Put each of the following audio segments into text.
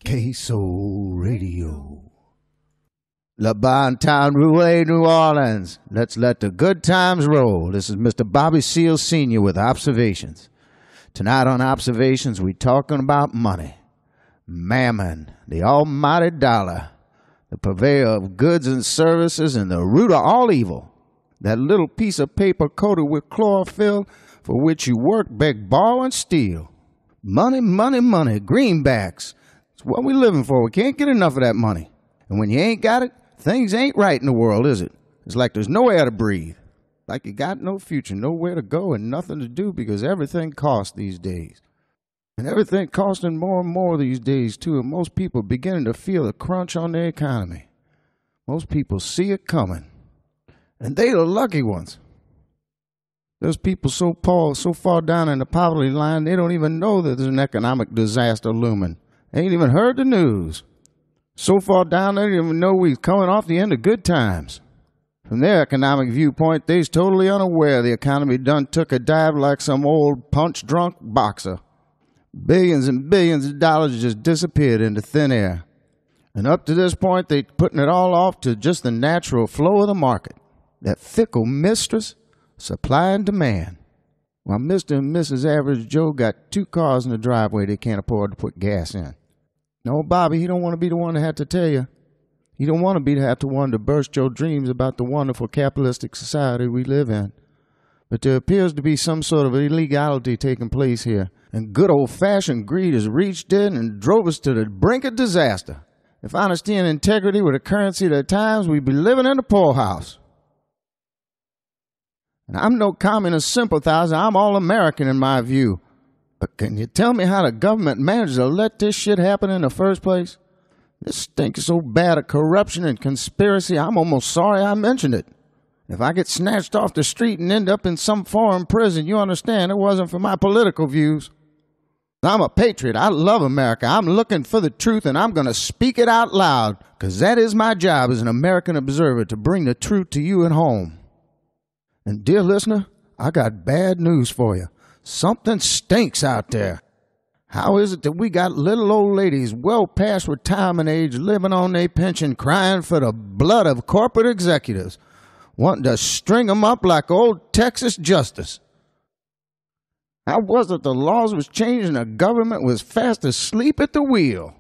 Queso Radio. La Bon Town, Rouen, New Orleans. Let's let the good times roll. This is Mr. Bobby Seals Sr. with Observations. Tonight on Observations, we're talking about money. Mammon, the almighty dollar, the purveyor of goods and services and the root of all evil. That little piece of paper coated with chlorophyll for which you work, beg, borrow, and steal. Money, money, money, greenbacks. It's what we're living for. We can't get enough of that money. And when you ain't got it, things ain't right in the world, is it? It's like there's no air to breathe. Like you got no future, nowhere to go, and nothing to do because everything costs these days. And everything costing more and more these days, too. And most people are beginning to feel the crunch on their economy. Most people see it coming. And they the lucky ones. There's people so poor, so far down in the poverty line, they don't even know that there's an economic disaster looming. They ain't even heard the news. So far down, they don't even know we're coming off the end of good times. From their economic viewpoint, they's totally unaware the economy done took a dive like some old punch-drunk boxer. Billions and billions of dollars just disappeared into thin air. And up to this point, they putting it all off to just the natural flow of the market. That fickle mistress, supply and demand. While Mr. and Mrs. Average Joe got 2 cars in the driveway they can't afford to put gas in. No, Bobby, he don't want to be the one to have to tell you. He don't want to be the one to burst your dreams about the wonderful capitalistic society we live in. But there appears to be some sort of illegality taking place here, and good old-fashioned greed has reached in and drove us to the brink of disaster. If honesty and integrity were the currency of the times, we'd be living in the poorhouse. And I'm no communist sympathizer, I'm all-American in my view. But can you tell me how the government managed to let this shit happen in the first place? This stinks so bad of corruption and conspiracy, I'm almost sorry I mentioned it. If I get snatched off the street and end up in some foreign prison, you understand it wasn't for my political views. I'm a patriot. I love America. I'm looking for the truth, and I'm going to speak it out loud, because that is my job as an American observer, to bring the truth to you at home. And dear listener, I got bad news for you. Something stinks out there. How is it that we got little old ladies well past retirement age living on their pension crying for the blood of corporate executives, wanting to string them up like old Texas justice? How was it the laws was changed and the government was fast asleep at the wheel?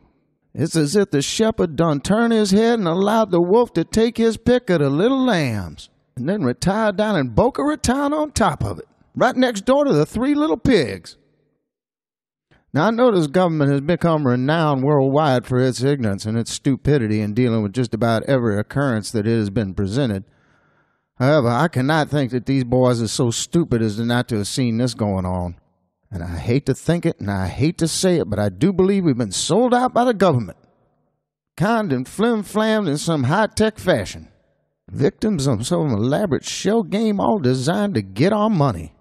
It's as if the shepherd done turned his head and allowed the wolf to take his pick of the little lambs, and then retired down in Boca Raton on top of it, right next door to the 3 little pigs. Now, I know this government has become renowned worldwide for its ignorance and its stupidity in dealing with just about every occurrence that it has been presented. However, I cannot think that these boys are so stupid as not to have seen this going on. And I hate to think it and I hate to say it, but I do believe we've been sold out by the government. Conned and flim-flammed in some high-tech fashion. Victims of some elaborate shell game all designed to get our money.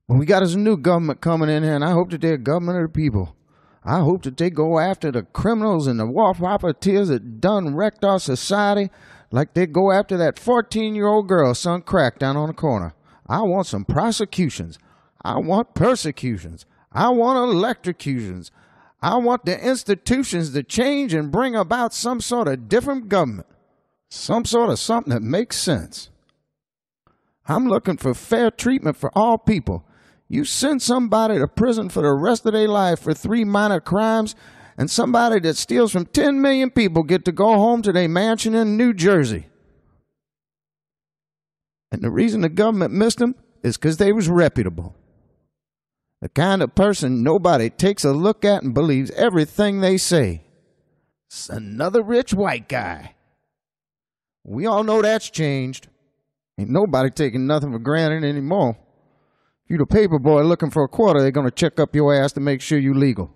Well, we got us a new government coming in here, and I hope that they're a government of the people. I hope that they go after the criminals and the war profiteers that done wrecked our society like they go after that 14-year-old girl son crack down on the corner. I want some prosecutions. I want persecutions. I want electrocutions. I want the institutions to change and bring about some sort of different government. Some sort of something that makes sense. I'm looking for fair treatment for all people. You send somebody to prison for the rest of their life for 3 minor crimes, and somebody that steals from 10 million people get to go home to their mansion in New Jersey. And the reason the government missed them is because they was reputable. The kind of person nobody takes a look at and believes everything they say. It's another rich white guy. We all know that's changed. Ain't nobody taking nothing for granted anymore. If you're the paper boy looking for a quarter, they're going to check up your ass to make sure you're legal.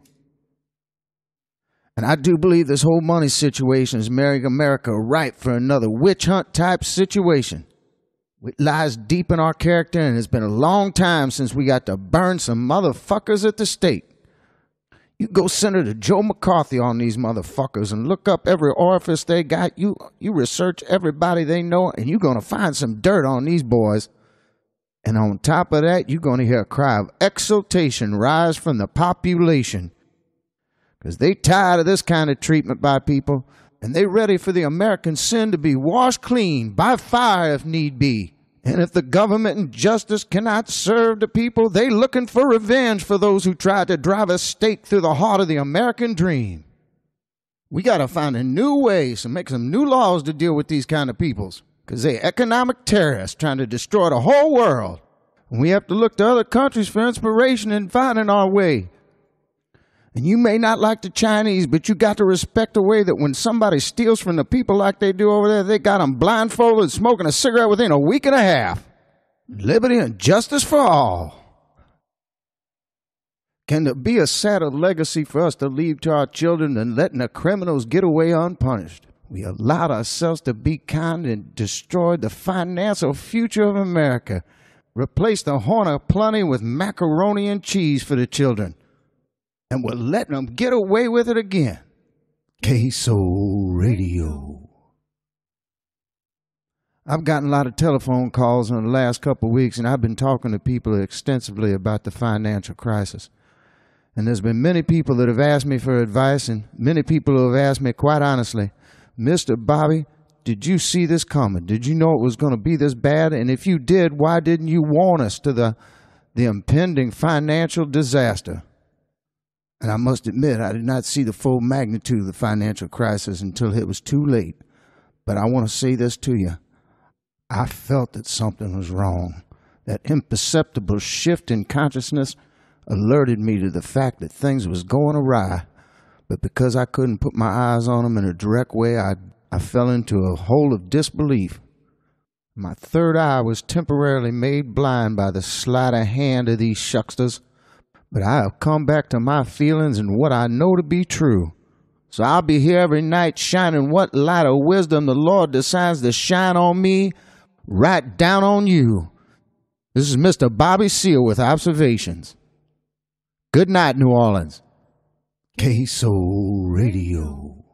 And I do believe this whole money situation is making America ripe for another witch hunt type situation. It lies deep in our character, and it's been a long time since we got to burn some motherfuckers at the stake. You go Senator Joe McCarthy on these motherfuckers and look up every orifice they got. You research everybody they know, and you're going to find some dirt on these boys. And on top of that, you're going to hear a cry of exultation rise from the population. because they tired of this kind of treatment by people, and they ready for the American sin to be washed clean by fire if need be. And if the government and justice cannot serve the people, they looking for revenge for those who tried to drive a stake through the heart of the American dream. We got to find a new ways to make some new laws to deal with these kind of peoples, because they economic terrorists trying to destroy the whole world. And we have to look to other countries for inspiration in finding our way. And you may not like the Chinese, but you got to respect the way that when somebody steals from the people like they do over there, they got them blindfolded smoking a cigarette within a week and a half. Liberty and justice for all. Can there be a sadder legacy for us to leave to our children than letting the criminals get away unpunished? We allowed ourselves to be kind and destroyed the financial future of America. Replaced the horn of plenty with macaroni and cheese for the children. And we're letting them get away with it again. Queso Radio. I've gotten a lot of telephone calls in the last couple of weeks, and I've been talking to people extensively about the financial crisis. And there's been many people that have asked me for advice, and many people who have asked me quite honestly, Mr. Bobby, did you see this coming? Did you know it was going to be this bad? And if you did, why didn't you warn us to the impending financial disaster? And I must admit, I did not see the full magnitude of the financial crisis until it was too late. But I want to say this to you. I felt that something was wrong. That imperceptible shift in consciousness alerted me to the fact that things was going awry. But because I couldn't put my eyes on them in a direct way, I fell into a hole of disbelief. My third eye was temporarily made blind by the sleight of hand of these shucksters. But I have come back to my feelings and what I know to be true. So I'll be here every night shining what light of wisdom the Lord decides to shine on me, right down on you. This is Mr. Bobby Seale with Observations. Good night, New Orleans. Queso Radio.